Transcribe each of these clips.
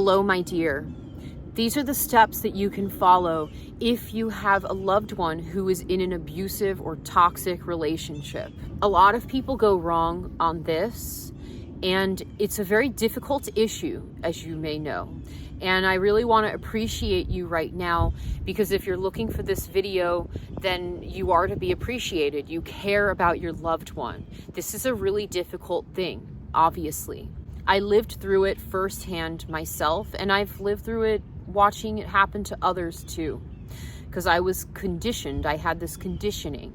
Hello, my dear. These are the steps that you can follow if you have a loved one who is in an abusive or toxic relationship. A lot of people go wrong on this, and it's a very difficult issue, as you may know. And I really want to appreciate you right now, because if you're looking for this video, then you are to be appreciated. You care about your loved one. This is a really difficult thing, obviously. I lived through it firsthand myself, and I've lived through it watching it happen to others too, because I was conditioned. I had this conditioning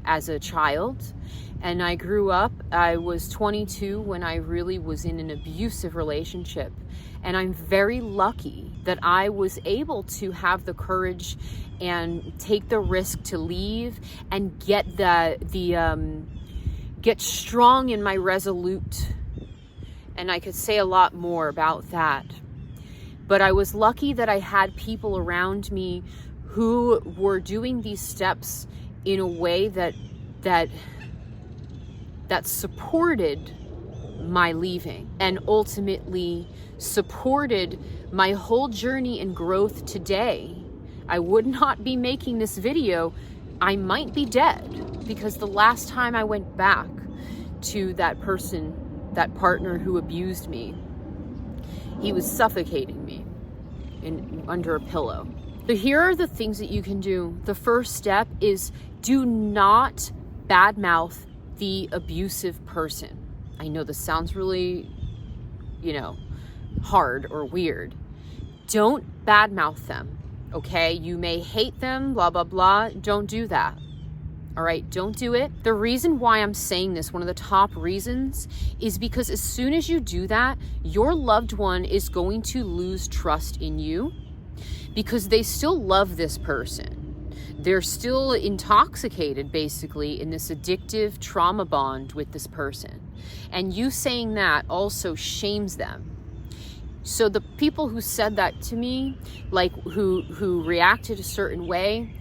as a child, and I grew up. I was 22 when I really was in an abusive relationship, and I'm very lucky that I was able to have the courage and take the risk to leave and get get strong in my resolute. And I could say a lot more about that. But I was lucky that I had people around me who were doing these steps in a way that supported my leaving, and ultimately supported my whole journey and growth today. I would not be making this video. I might be dead, because the last time I went back to that person, that partner who abused me, he was suffocating me under a pillow. So here are the things that you can do. The first step is, do not badmouth the abusive person. I know this sounds really, hard or weird. Don't badmouth them, okay? You may hate them, blah, blah, blah. Don't do that. All right, don't do it. The reason why I'm saying this, one of the top reasons, is because as soon as you do that, your loved one is going to lose trust in you, because they still love this person. They're still intoxicated, basically, in this addictive trauma bond with this person. And you saying that also shames them. So the people who said that to me, like who reacted a certain way,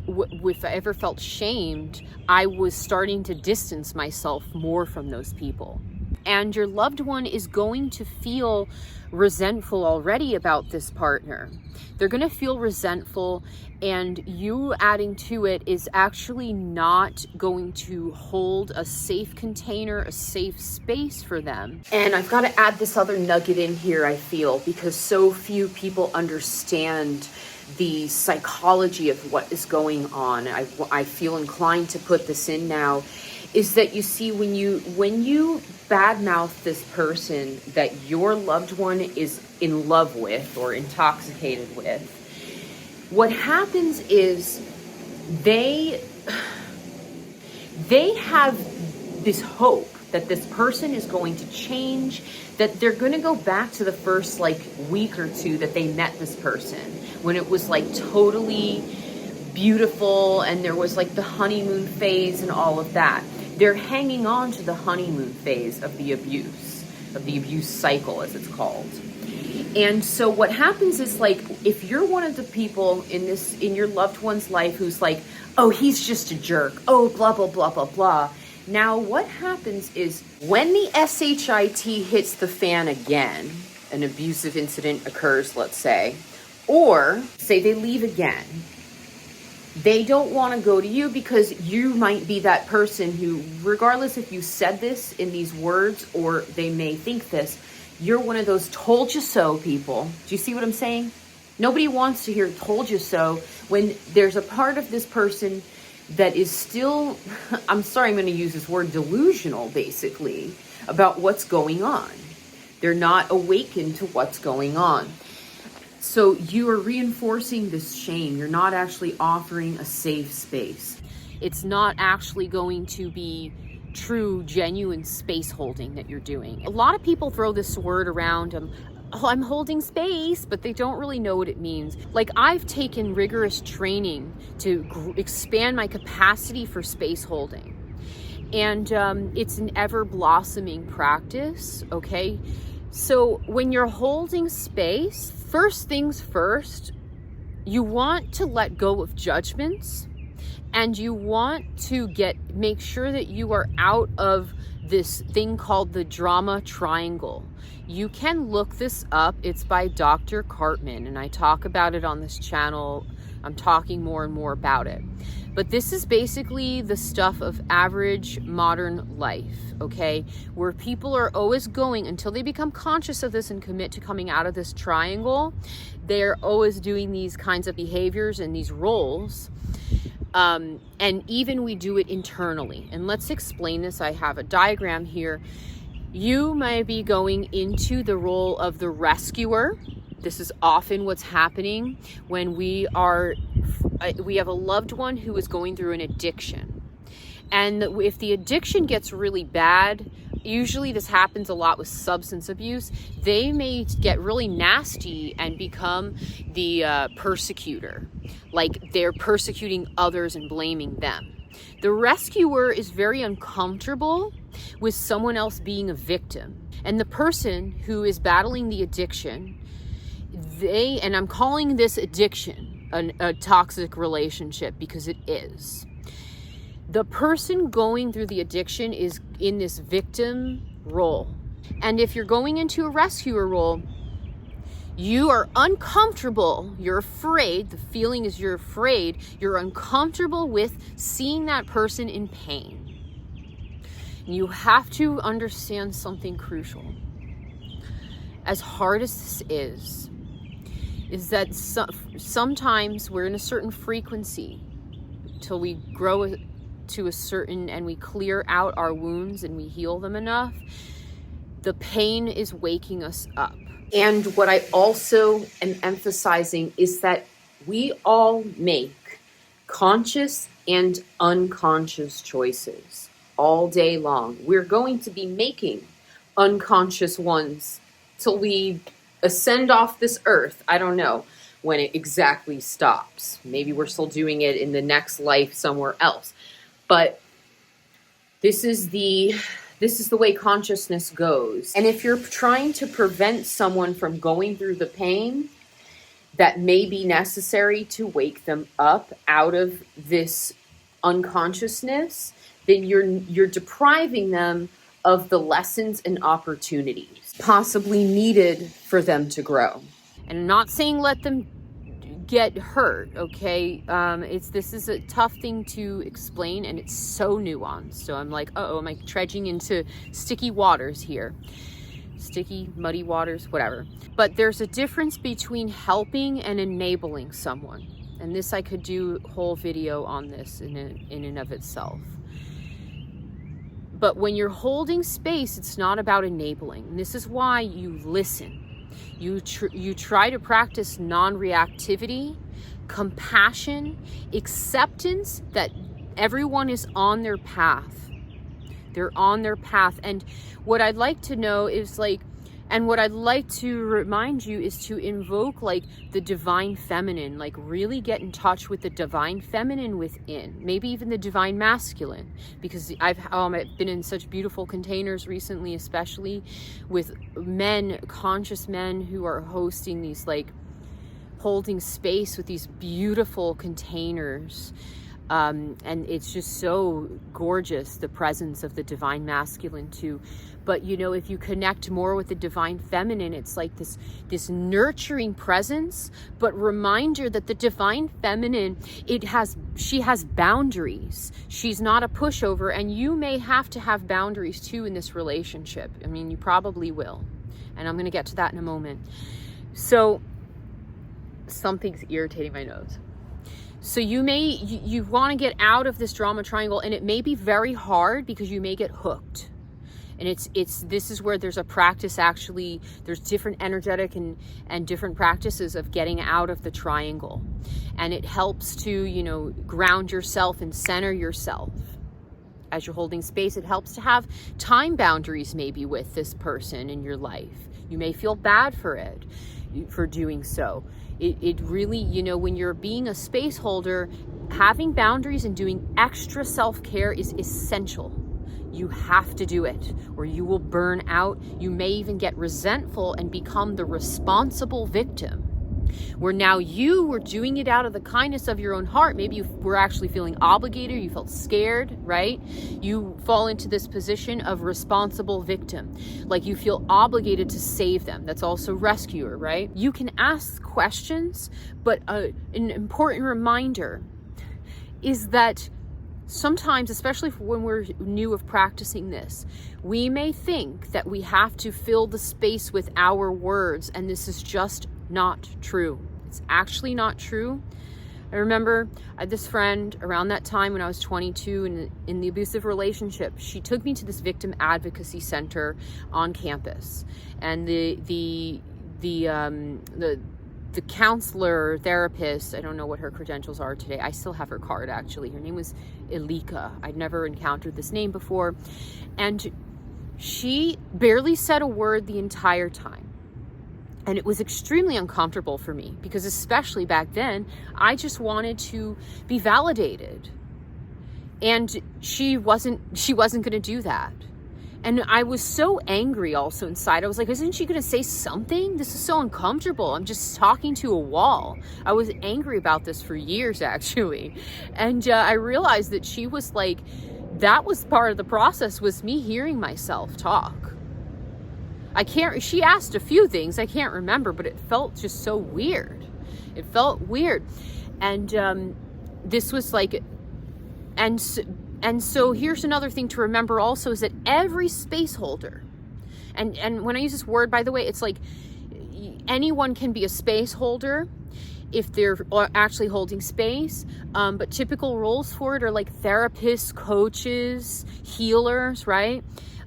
if I ever felt shamed, I was starting to distance myself more from those people. And your loved one is going to feel resentful already about this partner. They're going to feel resentful, and you adding to it is actually not going to hold a safe container, a safe space for them. And I've got to add this other nugget in here, I feel, because so few people understand the psychology of what is going on. I feel inclined to put this in now, is that you see, when you badmouth this person that your loved one is in love with or intoxicated with, what happens is they have this hope that this person is going to change, that they're going to go back to the first week or two that they met this person, when it was totally beautiful and there was the honeymoon phase and all of that. They're hanging on to the honeymoon phase of the abuse cycle, as it's called. And so what happens is, if you're one of the people in your loved one's life who's oh, he's just a jerk, oh, blah, blah, blah, blah, blah. Now, what happens is, when the SHIT hits the fan again, an abusive incident occurs, let's say, or say they leave again, they don't want to go to you because you might be that person who, regardless if you said this in these words or they may think this, you're one of those told you so people. Do you see what I'm saying? Nobody wants to hear told you so when there's a part of this person that is still, I'm sorry, I'm going to use this word, delusional, basically, about what's going on. They're not awakened to what's going on. So you are reinforcing this shame. You're not actually offering a safe space. It's not actually going to be true, genuine space holding that you're doing. A lot of people throw this word around, oh, I'm holding space, but they don't really know what it means. I've taken rigorous training to expand my capacity for space holding. And it's an ever blossoming practice, okay? So when you're holding space, first things first, you want to let go of judgments, and you want to make sure that you are out of this thing called the drama triangle. You can look this up. It's by Dr. Cartman, and I talk about it on this channel. I'm talking more and more about it. But this is basically the stuff of average modern life, okay? Where people are always going, until they become conscious of this and commit to coming out of this triangle, they're always doing these kinds of behaviors and these roles. And even we do it internally. And let's explain this. I have a diagram here. You might be going into the role of the rescuer. This is often what's happening when we have a loved one who is going through an addiction. And if the addiction gets really bad, usually this happens a lot with substance abuse, they may get really nasty and become the persecutor. Like they're persecuting others and blaming them. The rescuer is very uncomfortable with someone else being a victim. And the person who is battling the addiction, and I'm calling this addiction a toxic relationship because it is. The person going through the addiction is in this victim role. And if you're going into a rescuer role, you are uncomfortable, you're afraid, the feeling is you're afraid, you're uncomfortable with seeing that person in pain. You have to understand something crucial. As hard as this is that sometimes we're in a certain frequency till we grow to a certain, and we clear out our wounds and we heal them enough. The pain is waking us up. And what I also am emphasizing is that we all make conscious and unconscious choices all day long. We're going to be making unconscious ones till we ascend off this earth. I don't know when it exactly stops. Maybe we're still doing it in the next life somewhere else. But this is the way consciousness goes. And if you're trying to prevent someone from going through the pain that may be necessary to wake them up out of this unconsciousness, then you're depriving them of the lessons and opportunities possibly needed for them to grow. And I'm not saying let them get hurt, okay? This is a tough thing to explain, and it's so nuanced. So I'm like, am I trudging into sticky waters here? Sticky, muddy waters, whatever. But there's a difference between helping and enabling someone. And this, I could do a whole video on this in and of itself. But when you're holding space, it's not about enabling. And this is why you listen. You try to practice non-reactivity, compassion, acceptance that everyone is on their path. They're on their path. And what I'd like to know is what I'd like to remind you is to invoke the divine feminine, really get in touch with the divine feminine within, maybe even the divine masculine, because I've been in such beautiful containers recently, especially with men, conscious men who are hosting these, holding space with these beautiful containers. And it's just so gorgeous, the presence of the divine masculine too. But if you connect more with the divine feminine, it's like this nurturing presence, but reminder that the divine feminine, she has boundaries. She's not a pushover, and you may have to have boundaries too in this relationship. I mean, you probably will. And I'm going to get to that in a moment. So something's irritating my nose. So you want to get out of this drama triangle, and it may be very hard because you may get hooked. And this is where there's a practice, actually, there's different energetic and different practices of getting out of the triangle. And it helps to, ground yourself and center yourself. As you're holding space, it helps to have time boundaries maybe with this person in your life. You may feel bad for doing so. It really, when you're being a space holder, having boundaries and doing extra self-care is essential. You have to do it, or you will burn out. You may even get resentful and become the responsible victim. where now you were doing it out of the kindness of your own heart. Maybe you were actually feeling obligated, you felt scared, right? You fall into this position of responsible victim, like you feel obligated to save them. That's also rescuer, right? You can ask questions, but an important reminder is that sometimes, especially when we're new of practicing this, we may think that we have to fill the space with our words, and this is just not true. It's actually not true. I remember I had this friend around that time when I was 22 and in the abusive relationship. She took me to this victim advocacy center on campus, and the counselor, therapist, I don't know what her credentials are today. I still have her card, actually. Her name was Elika. I'd never encountered this name before. And she barely said a word the entire time. And it was extremely uncomfortable for me because, especially back then, I just wanted to be validated. And she wasn't going to do that. And I was so angry also inside. I was like, isn't she going to say something? This is so uncomfortable. I'm just talking to a wall. I was angry about this for years, actually. And I realized that she was like, that was part of the process, was me hearing myself talk. She asked a few things, I can't remember, but it felt just so weird. It felt weird. And this was like, and so here's another thing to remember also, is that every space holder, and when I use this word, by the way, it's like anyone can be a space holder if they're actually holding space, but typical roles for it are like therapists, coaches, healers, right?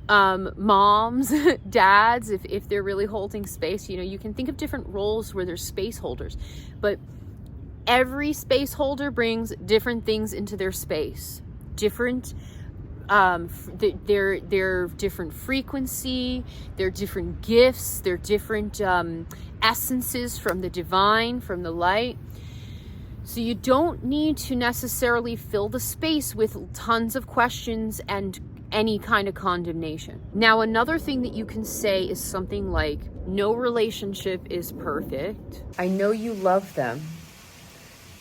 Moms, dads, if they're really holding space. You know, you can think of different roles where there's space holders, but every space holder brings different things into their space. Different, they're different frequency, they're different gifts, they're different essences from the divine, from the light. So you don't need to necessarily fill the space with tons of questions and any kind of condemnation. Now, another thing that you can say is something like, no relationship is perfect. I know you love them,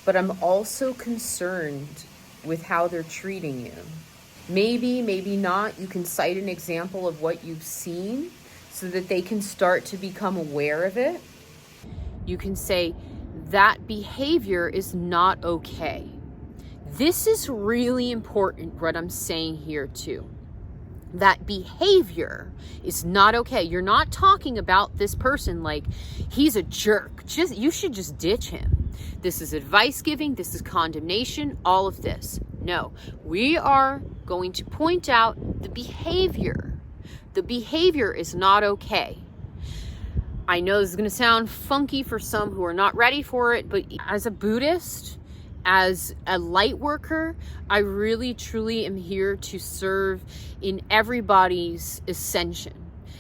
but I'm also concerned with how they're treating you. Maybe, maybe not. You can cite an example of what you've seen so that they can start to become aware of it. You can say, that behavior is not okay. This is really important, what I'm saying here too. That behavior is not okay. You're not talking about this person like he's a jerk. You should just ditch him. This is advice giving. This is condemnation. All of this. No, we are going to point out the behavior. The behavior is not okay. I know this is going to sound funky for some who are not ready for it, but as a Buddhist, as a light worker, I really truly am here to serve in everybody's ascension.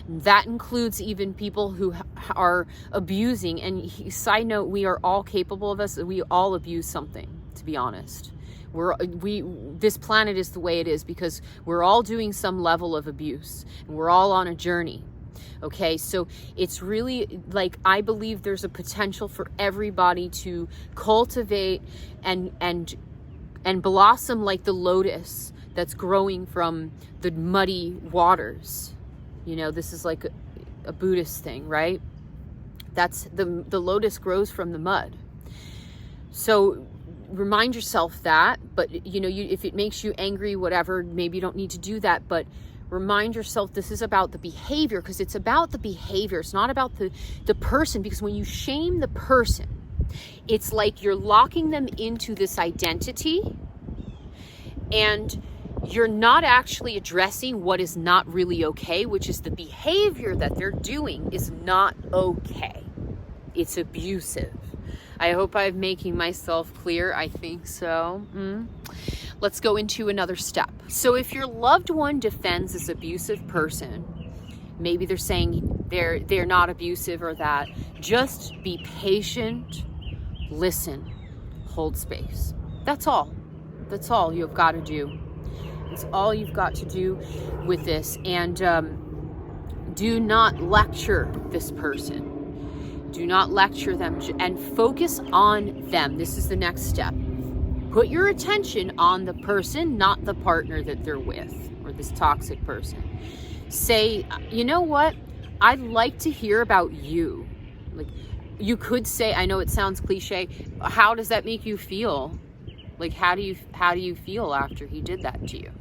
That includes even people who are abusing. And side note, we are all capable of us. We all abuse something, to be honest. This planet is the way it is because we're all doing some level of abuse, and we're all on a journey. Okay, so it's really like, I believe there's a potential for everybody to cultivate and blossom like the lotus that's growing from the muddy waters. You know, this is like a Buddhist thing, right? That's the lotus grows from the mud. So remind yourself that, but you know, if it makes you angry, whatever, maybe you don't need to do that, but remind yourself this is about the behavior, because it's about the behavior. It's not about the person, because when you shame the person, it's like you're locking them into this identity and you're not actually addressing what is not really okay, which is the behavior that they're doing is not okay. It's abusive. I hope I'm making myself clear. I think so. Let's go into another step. So if your loved one defends this abusive person, maybe they're saying they're not abusive or that, just be patient, listen, hold space. That's all. That's all you've got to do. It's all you've got to do with this. And do not lecture this person. Do not lecture them, and focus on them. This is the next step. Put your attention on the person, not the partner that they're with, or this toxic person. Say, you know what? I'd like to hear about you. Like, you could say, I know it sounds cliche, how does that make you feel? Like, how do you feel after he did that to you?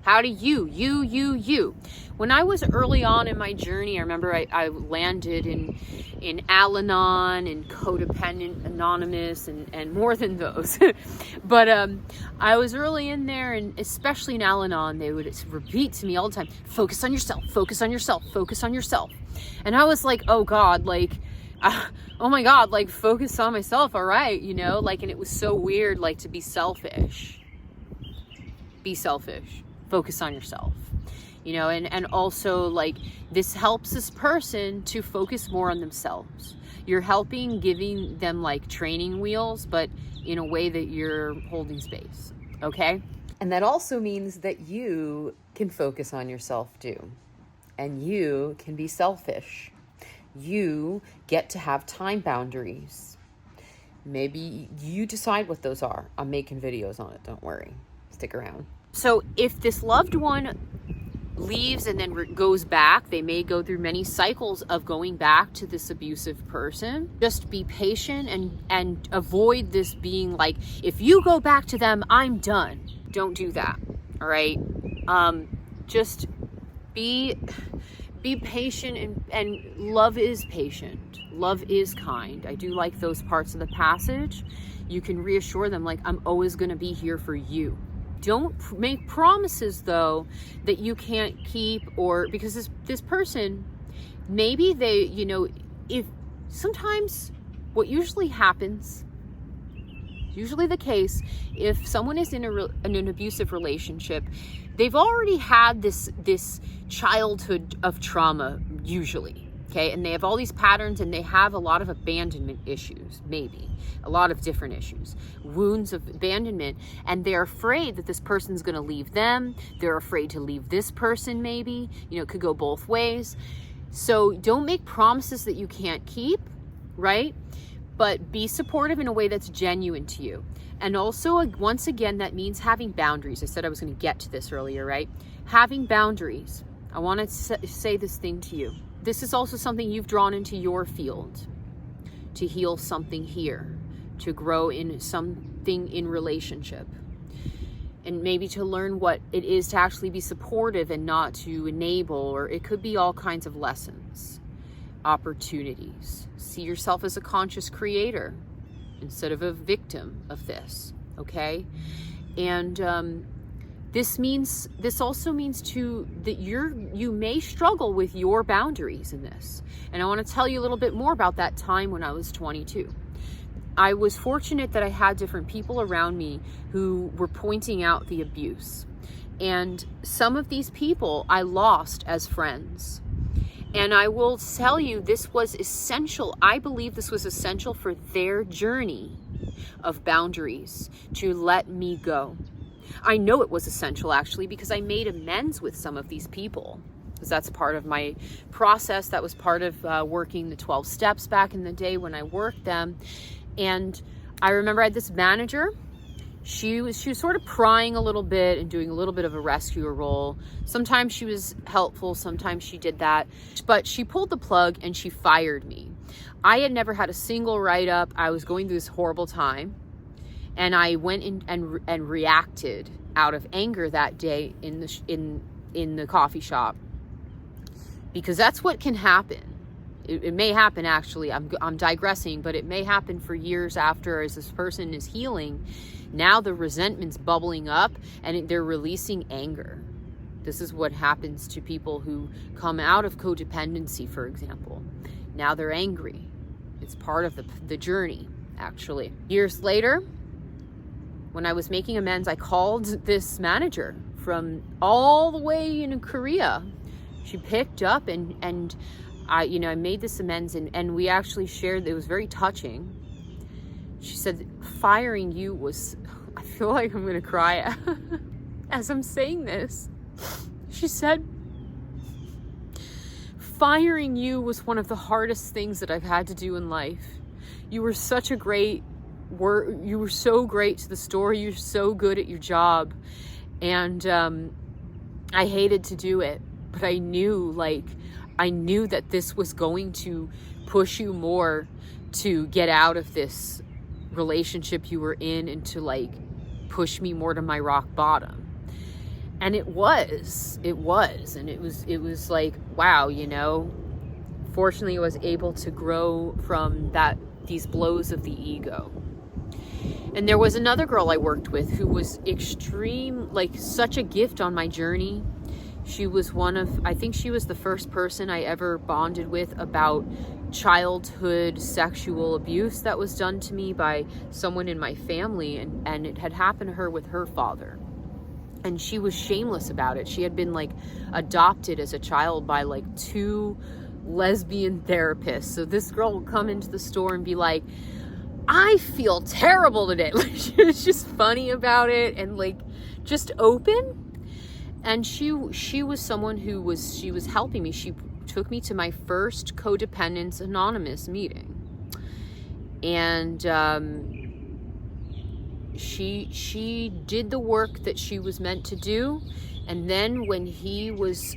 How do you? When I was early on in my journey, I remember I landed in Al-Anon and Codependent Anonymous and more than those. But I was early in there, and especially in Al-Anon, they would repeat to me all the time, focus on yourself, focus on yourself, focus on yourself. And I was like, oh God, like, oh my God, like, focus on myself, all right, you know, like, and it was so weird, like, to be selfish. Be selfish. Focus on yourself, you know, and also, like, this helps this person to focus more on themselves. You're giving them like training wheels, but in a way that you're holding space, okay? And that also means that you can focus on yourself too, and you can be selfish. You get to have time boundaries. Maybe you decide what those are. I'm making videos on it, don't worry. Stick around. So if this loved one leaves and then goes back, they may go through many cycles of going back to this abusive person. Just be patient and avoid this being like, if you go back to them, I'm done. Don't do that, all right? Just be patient, and love is patient. Love is kind. I do like those parts of the passage. You can reassure them, like, I'm always going to be here for you. Don't make promises, though, that you can't keep, or because this person, maybe they, you know, if sometimes what usually happens, usually the case, if someone is in an abusive relationship, they've already had this childhood of trauma, usually. Okay, and they have all these patterns, and they have a lot of abandonment issues, maybe a lot of different issues, wounds of abandonment, and they're afraid that this person's going to leave them. They're afraid to leave this person, maybe, you know, it could go both ways. So don't make promises that you can't keep, right? But be supportive in a way that's genuine to you. And also, once again, that means having boundaries. I said I was going to get to this earlier, right? Having boundaries. I want to say this thing to you. This is also something you've drawn into your field to heal something here, to grow in something in relationship, and maybe to learn what it is to actually be supportive and not to enable, or it could be all kinds of lessons, opportunities. See yourself as a conscious creator instead of a victim of this, okay? And this also means that you may struggle with your boundaries in this. And I want to tell you a little bit more about that time when I was 22. I was fortunate that I had different people around me who were pointing out the abuse. And some of these people I lost as friends. And I will tell you, this was essential. I believe this was essential for their journey of boundaries, to let me go. I know it was essential, actually, because I made amends with some of these people, because that's part of my process. That was part of working the 12 steps back in the day when I worked them. And I remember I had this manager. She was sort of prying a little bit and doing a little bit of a rescuer role. Sometimes she was helpful, sometimes she did that, but she pulled the plug and she fired me. I had never had a single write-up. I was going through this horrible time. And I went in and reacted out of anger that day in the coffee shop, because that's what can happen. It may happen, actually. I'm digressing, but it may happen for years after, as this person is healing. Now the resentment's bubbling up, and they're releasing anger. This is what happens to people who come out of codependency, for example. Now they're angry. It's part of the journey, actually. Years later, when I was making amends, I called this manager from all the way in Korea. She picked up and I made this amends, and we actually shared. It was very touching. She said, firing you was, I feel like I'm going to cry as I'm saying this. She said, firing you was one of the hardest things that I've had to do in life. You were such a great you were so great to the store. You're so good at your job. And I hated to do it, but I knew that this was going to push you more to get out of this relationship you were in and to like push me more to my rock bottom. And it was like, wow, you know, fortunately I was able to grow from these blows of the ego. And there was another girl I worked with who was extreme, like such a gift on my journey. She was I think she was the first person I ever bonded with about childhood sexual abuse that was done to me by someone in my family. And it had happened to her with her father. And she was shameless about it. She had been like adopted as a child by like 2 lesbian therapists. So this girl would come into the store and be like, I feel terrible today. Like, she was just funny about it and like just open. And she was someone who was helping me. She took me to my first Codependence Anonymous meeting. And she did the work that she was meant to do. And then when he was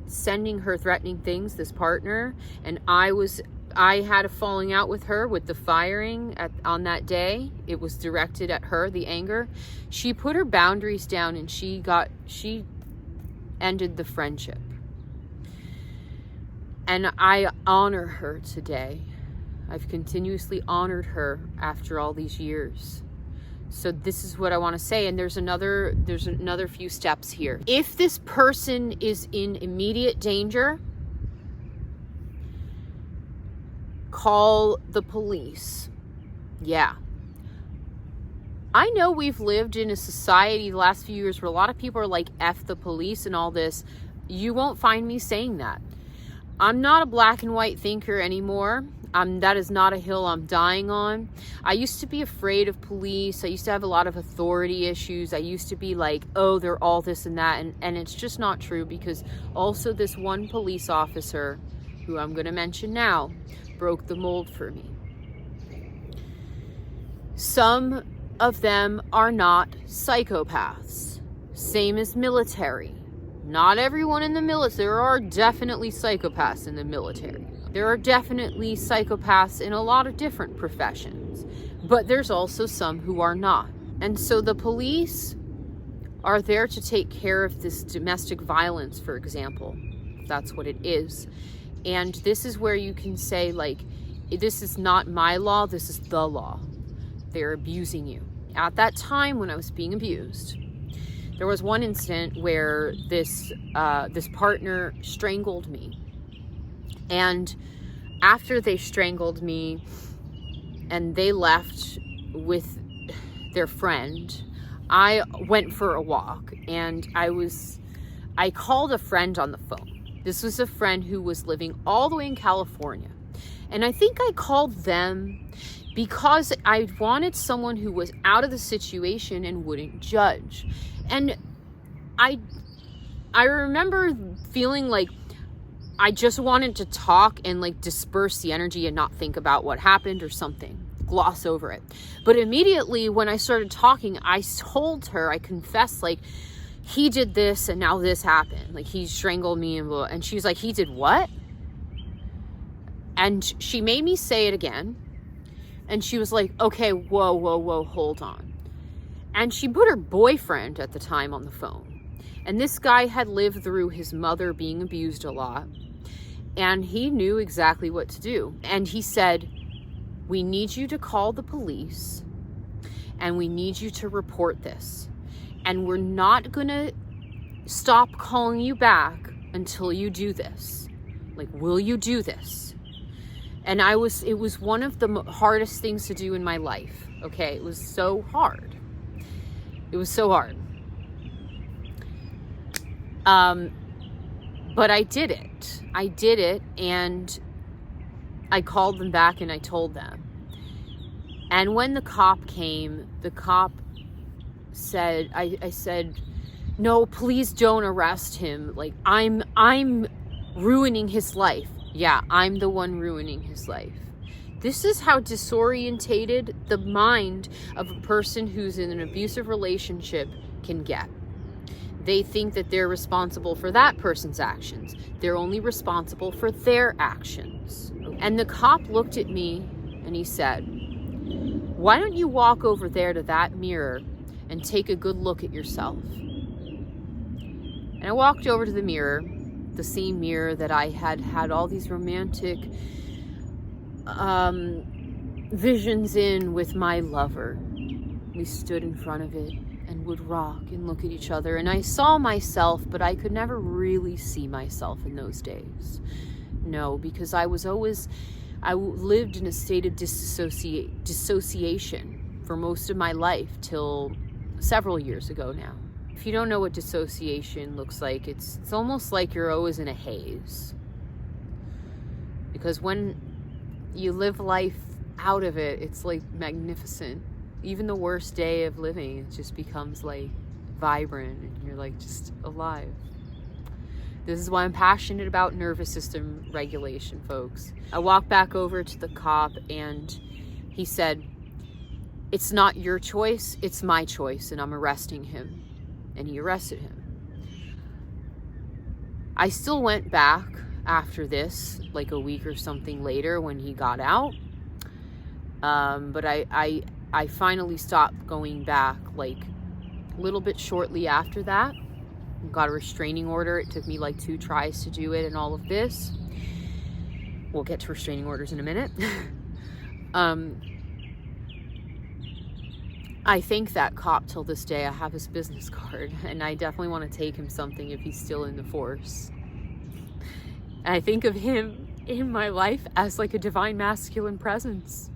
sending her threatening things, this partner, and I had a falling out with her with the firing on that day. It was directed at her, the anger. She put her boundaries down and she ended the friendship. And I honor her today. I've continuously honored her after all these years. So this is what I want to say. And there's another few steps here. If this person is in immediate danger, call the police. Yeah. I know we've lived in a society the last few years where a lot of people are like, F the police and all this. You won't find me saying that. I'm not a black and white thinker anymore. That is not a hill I'm dying on. I used to be afraid of police. I used to have a lot of authority issues. I used to be like, oh, they're all this and that. And it's just not true, because also this one police officer, who I'm going to mention now, broke the mold for me. Some of them are not psychopaths. Same as military. Not everyone in the military. There are definitely psychopaths in the military. There are definitely psychopaths in a lot of different professions. But there's also some who are not. And so the police are there to take care of this domestic violence, for example, if that's what it is. And this is where you can say, like, this is not my law, this is the law. They're abusing you. At that time when I was being abused, there was one incident where this partner strangled me. And after they strangled me and they left with their friend, I went for a walk and I called a friend on the phone. This was a friend who was living all the way in California. And I think I called them because I wanted someone who was out of the situation and wouldn't judge. And I remember feeling like I just wanted to talk and like disperse the energy and not think about what happened or something, gloss over it. But immediately when I started talking, I told her, I confessed, like, he did this and now this happened. Like, he strangled me and blah. And she's like, he did what? And she made me say it again. And she was like, okay, whoa, hold on. And she put her boyfriend at the time on the phone. And this guy had lived through his mother being abused a lot. And he knew exactly what to do. And he said, we need you to call the police. And we need you to report this. And we're not going to stop calling you back until you do this. Like, will you do this? And it was one of the hardest things to do in my life. Okay, it was so hard. It was so hard. But I did it. And I called them back and I told them. And when the cop came, the cop said, I said, no, please don't arrest him. Like, I'm ruining his life. Yeah, I'm the one ruining his life. This is how disorientated the mind of a person who's in an abusive relationship can get. They think that they're responsible for that person's actions. They're only responsible for their actions. And the cop looked at me and he said, why don't you walk over there to that mirror and take a good look at yourself? And I walked over to the mirror, the same mirror that I had all these romantic visions in with my lover. We stood in front of it and would rock and look at each other. And I saw myself, but I could never really see myself in those days. No, because I lived in a state of dissociation for most of my life till several years ago now. If you don't know what dissociation looks like, it's almost like you're always in a haze. Because when you live life out of it, it's like magnificent. Even the worst day of living, it just becomes like vibrant and you're like just alive. This is why I'm passionate about nervous system regulation, folks. I walked back over to the cop and he said, it's not your choice, it's my choice, and I'm arresting him. And he arrested him. I still went back after this, like a week or something later when he got out. But I finally stopped going back like a little bit shortly after that. Got a restraining order. It took me like 2 tries to do it and all of this. We'll get to restraining orders in a minute. I thank that cop till this day. I have his business card and I definitely want to take him something if he's still in the force. And I think of him in my life as like a divine masculine presence.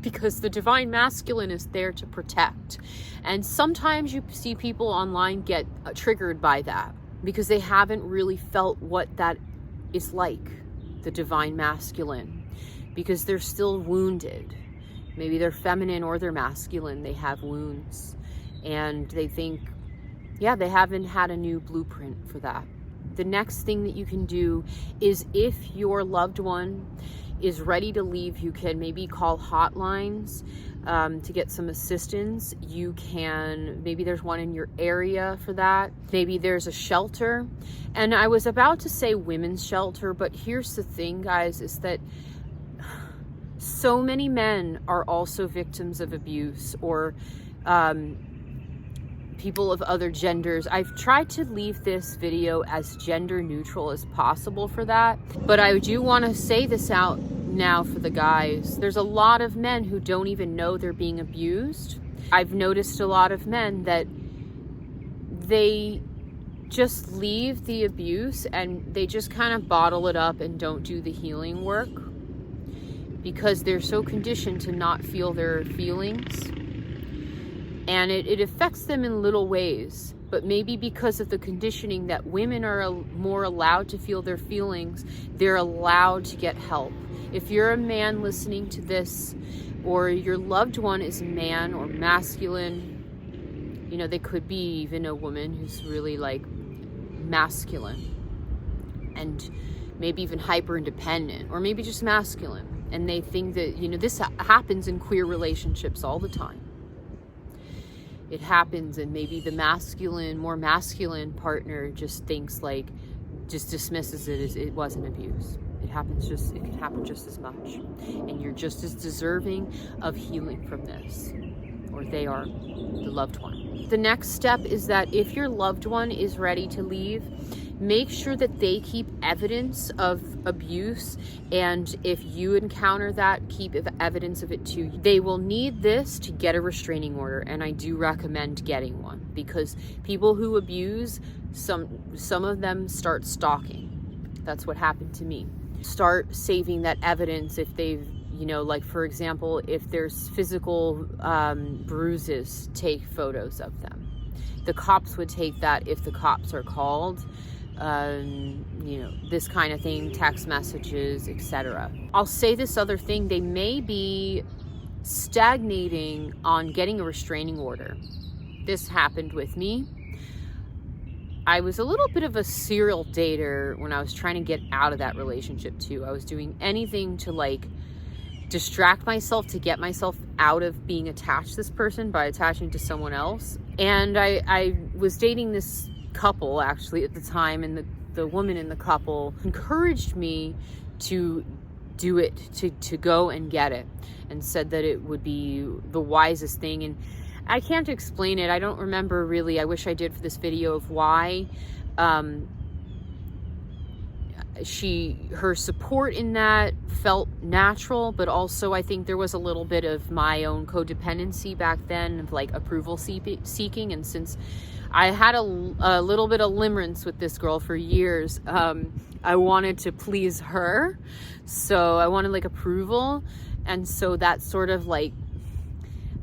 Because the divine masculine is there to protect. And sometimes you see people online get triggered by that because they haven't really felt what that is like, the divine masculine, because they're still wounded. Maybe they're feminine or they're masculine, they have wounds. And they think, yeah, they haven't had a new blueprint for that. The next thing that you can do is if your loved one is ready to leave, you can maybe call hotlines to get some assistance. You can, maybe there's one in your area for that. Maybe there's a shelter. And I was about to say women's shelter, but here's the thing, guys, is that so many men are also victims of abuse, or people of other genders. I've tried to leave this video as gender neutral as possible for that, but I do want to say this out now for the guys. There's a lot of men who don't even know they're being abused. I've noticed a lot of men that they just leave the abuse and they just kind of bottle it up and don't do the healing work because they're so conditioned to not feel their feelings. And it affects them in little ways, but maybe because of the conditioning that women are more allowed to feel their feelings, they're allowed to get help. If you're a man listening to this, or your loved one is a man or masculine, you know, they could be even a woman who's really like masculine and maybe even hyper independent, or maybe just masculine. And they think that, you know, this happens in queer relationships all the time. It happens, and maybe the masculine, more masculine partner just thinks like, just dismisses it as it wasn't abuse. It can happen just as much. And you're just as deserving of healing from this, or they are, the loved one. The next step is that if your loved one is ready to leave, make sure that they keep evidence of abuse, and if you encounter that, keep evidence of it too. They will need this to get a restraining order, and I do recommend getting one, because people who abuse, some of them start stalking. That's what happened to me. Start saving that evidence if they've, you know, like for example, if there's physical bruises, take photos of them. The cops would take that if the cops are called. You know, this kind of thing, text messages, etc. I'll say this other thing, they may be stagnating on getting a restraining order. This happened with me. I was a little bit of a serial dater when I was trying to get out of that relationship too. I was doing anything to like distract myself, to get myself out of being attached to this person by attaching to someone else. And I was dating this couple actually at the time, and the woman in the couple encouraged me to do it, to go and get it, and said that it would be the wisest thing. And I can't explain it. I don't remember really. I wish I did for this video of why. Her support in that felt natural, but also I think there was a little bit of my own codependency back then of like approval seeking. And since I had a little bit of limerence with this girl for years, I wanted to please her. So I wanted like approval. And so that sort of like,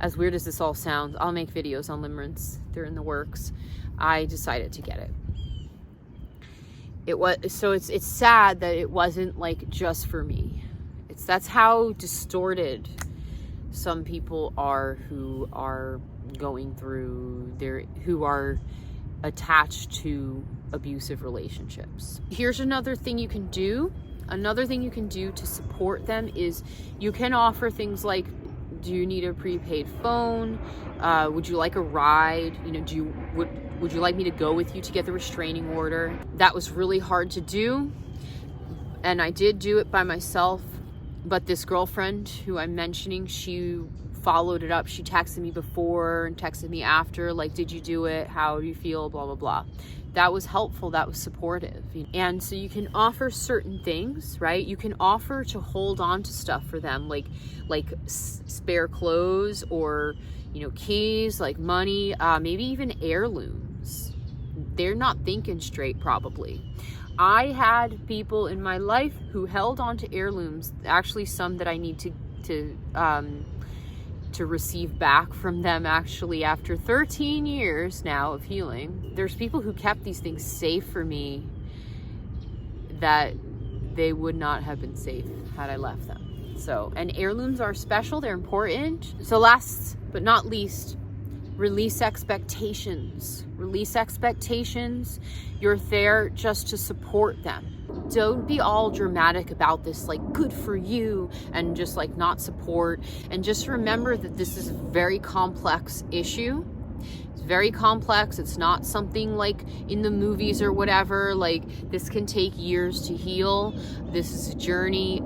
as weird as this all sounds, I'll make videos on limerence. They're in the works. I decided to get it. It's sad that it wasn't like just for me. That's how distorted some people are who are going through who are attached to abusive relationships. Here's another thing you can do. Another thing you can do to support them is you can offer things like, do you need a prepaid phone? Would you like a ride? You know, would you like me to go with you to get the restraining order? That was really hard to do, and I did do it by myself. But this girlfriend who I'm mentioning, she followed it up. She texted me before and texted me after, like, did you do it? How do you feel? Blah, blah, blah. That was helpful. That was supportive. And so you can offer certain things, right? You can offer to hold on to stuff for them, like spare clothes, or, you know, keys, like money, maybe even heirlooms. They're not thinking straight, probably. I had people in my life who held on to heirlooms, actually some that I need to receive back from them actually after 13 years now of healing. There's people who kept these things safe for me that they would not have been safe had I left them. So, and heirlooms are special, they're important. So last but not least, release expectations. Release expectations. You're there just to support them. Don't be all dramatic about this, like good for you, and just like not support. And just remember that this is a very complex issue. It's very complex. It's not something like in the movies or whatever. Like, this can take years to heal. This is a journey.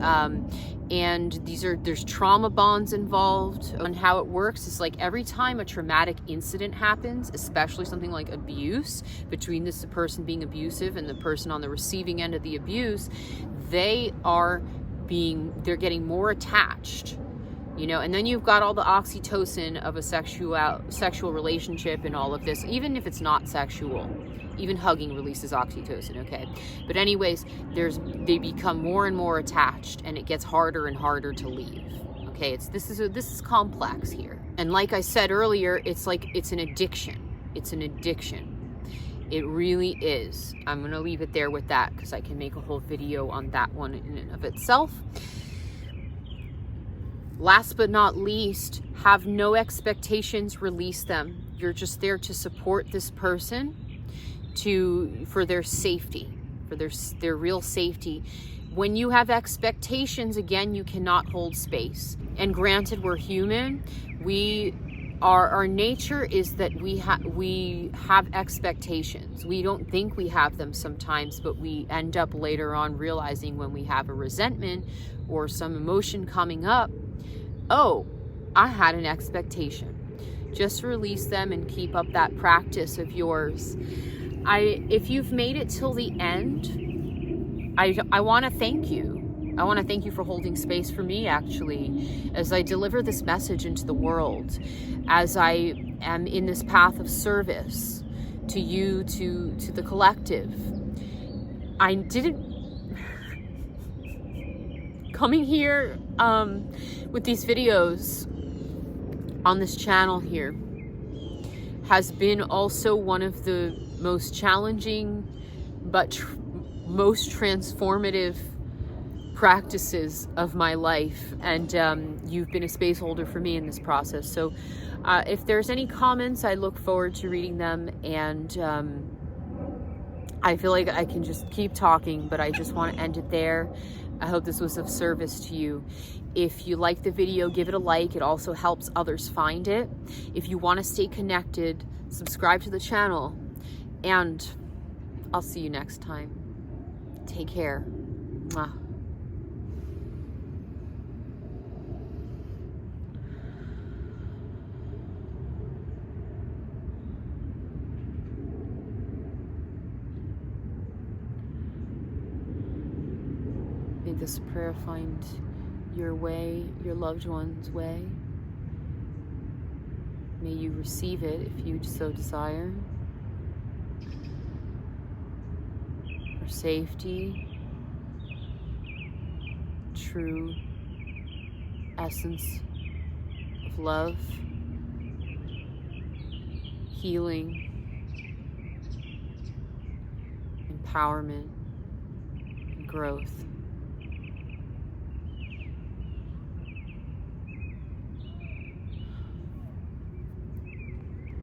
And there's trauma bonds involved. And how it works is like every time a traumatic incident happens, especially something like abuse, between the person being abusive and the person on the receiving end of the abuse, they're getting more attached, you know. And then you've got all the oxytocin of a sexual relationship and all of this, even if it's not sexual. Even hugging releases oxytocin, okay? But anyways, they become more and more attached, and it gets harder and harder to leave. Okay, this is complex here. And like I said earlier, it's an addiction. It's an addiction. It really is. I'm gonna leave it there with that, because I can make a whole video on that one in and of itself. Last but not least, have no expectations, release them. You're just there to support this person, for their safety, for their real safety. When you have expectations, again, you cannot hold space. And granted, we're human. Our nature is that we have expectations. We don't think we have them sometimes, but we end up later on realizing, when we have a resentment or some emotion coming up, oh, I had an expectation. Just release them and keep up that practice of yours. If you've made it till the end, I want to thank you. I want to thank you for holding space for me, actually, as I deliver this message into the world, as I am in this path of service to you, to the collective. I didn't... Coming here with these videos on this channel here has been also one of the most challenging but most transformative practices of my life, and you've been a space holder for me in this process. So if there's any comments, I look forward to reading them, and I feel like I can just keep talking, but I just want to end it there. I hope this was of service to you. If you like the video, give it a like. It also helps others find it. If you want to stay connected, subscribe to the channel, and I'll see you next time. Take care. Mwah. May this prayer find your way, your loved one's way. May you receive it if you so desire. For safety, true essence of love, healing, empowerment, and growth.